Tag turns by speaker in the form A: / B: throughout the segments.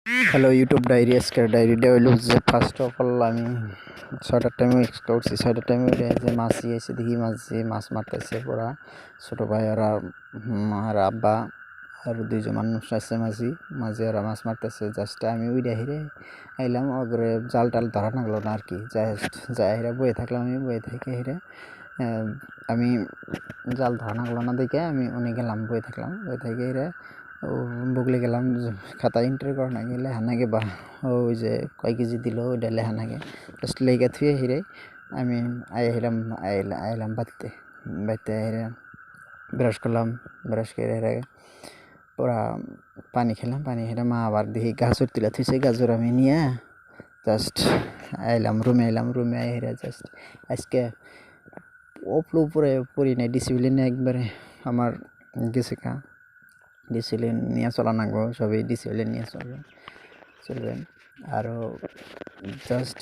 A: hello YouTube diary আজকের ডায়েরিটা হইল যে ফার্স্ট অফ অল আমি 6টার টাইমে এক্সট্রা উঠছি 6টার টাইমে উঠে যে মাছি এসে দেখি মাছ মারতেছে ওরা ছোটো ভাই ওরা আর আব্বা আর দুইজন মানুষ আছে মাঝি ওরা মাছ মারতেছে জাস্ট আমি উইডে হিরে আইলাম অগরে জাল টাল ধরা নাগলো না আর কি জাস্ট যাই হিরে বয়ে থাকলাম আমি বয়ে থেকে হিরে আমি জাল ধরা নাগলো না দেখে আমি উনি গেলাম বয়ে থেকে হিরে বগলে গেলাম খাতা এন্ট্রি করা না গেলে হানাগে বা ওই যে কয় কেজি দিল ওইটা লেহানাগে জাস্ট লেগে থুয়ে হিরে আমি আইলাম বাড়তে হিরে ব্রাশ করলাম ব্রাশ করে হিরে পুরা পানি খেলাম পানি খেলে মা আবার দেখি গাজর তুলে থুইছে গাজর আমি নিয়ে জাস্ট রুমে আই হিরে জাস্ট আজকে উপরে পড়ি নাই ডিসিপ্লিনে একবারে আমার গেছে কা ডিসিপ্লিন নিয়ে চলা নাগবো সবই ডিসিপ্লিন নিয়ে চলবেন আরও জাস্ট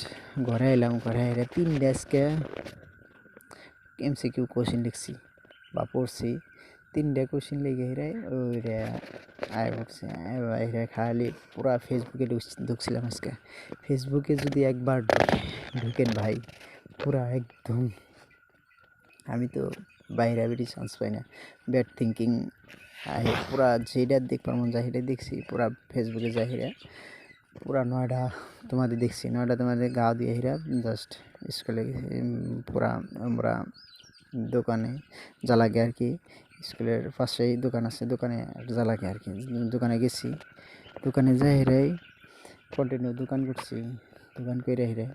A: ঘরে আইলাম ঘরে আইলে 3 আজকে MCQ কোশ্চিন লিখছি বা পড়ছি 3 কোশ্চিন লিখে হিরে ওইরে আয় পড়ছি হিরে খালি পুরা ফেসবুকে ঢুকছিলাম আজকে ফেসবুকে যদি একবার ঢুকেন ভাই পুরা একদম আমি তো বাইরে বেরিয়ে চান্স পাই না ব্যাড থিঙ্কিং পুরা যেটা দেখবার মন যায় সেটা দেখছি পুরা ফেসবুকে যাই হিরা পুরা নয়ডা তোমাদের দেখছি নয়ডা তোমাদের গাঁও দিয়ে হিরা জাস্ট স্কুলে গেছি পুরা আমরা দোকানে জ্বালাগে আর কি স্কুলের পাশেই দোকান আছে দোকানে জ্বালাগে আর কি দোকানে গেছি দোকানে যাই হিরাই কন্টিনিউ দোকান করছি দোকান করে হিরে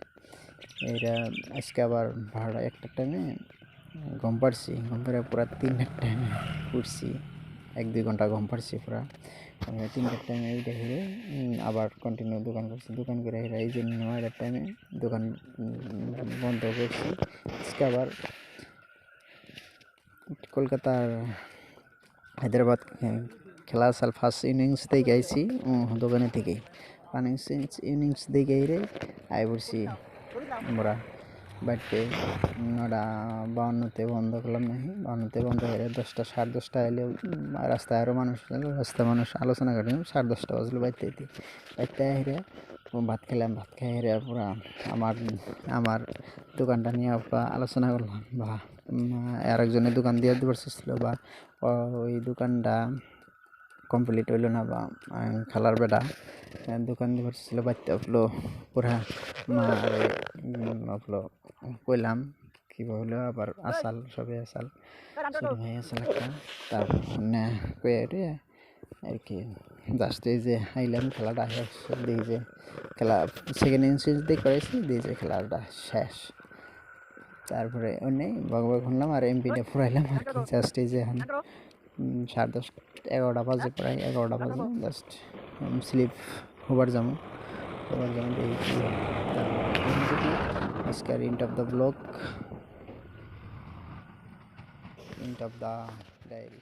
A: এরা আজকে আবার ভাড়া একটা টাইমে ঘুম পাড়ছি ঘুম পাড়ে পুরা 3টার টাইমে উঠছি 1-2 ঘন্টা ঘুম পাড়ছি পুরা 3টার টাইমে উঠে হিরে আবার কন্টিনিউ দোকান করছি দোকান করে হিরে এই জন্য 9টার টাইমে দোকান বন্ধ করছি আজকে আবার কলকাতার হায়দ্রাবাদ খেলা সাল ফার্স্ট ইনিংস থেকে আইছি দোকানে থেকেই ইনিংস দেখে হিরে আই পড়ছি আমরা বাড়িতে 9:52 বন্ধ করলাম নাকি 52 বন্ধ হয়ে 10টা 10:30 এলে রাস্তায় আরও মানুষ মানুষ আলোচনা করে 10:30 বাজলো বাড়িতে হেরে ভাত খেলাম ভাত খাই হেরে পুরা আমার দোকানটা নিয়ে আলোচনা করলাম বা আরেকজনের দোকান দিয়ে পারছিল বা ওই দোকানটা কমপ্লিট হইল না বা খালার বেটা দোকান দিয়ে পারছিল বাড়তে হলো পুরা হলো কইলাম কীভাবে হলো আবার আসাল সবে আসাল ছোটো ভাই আসাল একটা তারপর কয়ে রে আর কি জাস্ট এই যে আইলাম খেলাটা শেষ দিই যে খেলা সেকেন্ড ইনিংস দিয়ে করেছি দিই যে খেলাটা শেষ তারপরে অনেক বকবক শুনলাম আর এমপিটা ফুরাইলাম আর কি জাস্ট এই যে এখন 10:30 11টা বাজে প্রায় 11টা বাজে জাস্ট স্লিপ হবার যাবো দেখি আজকের end of the blog end of the diary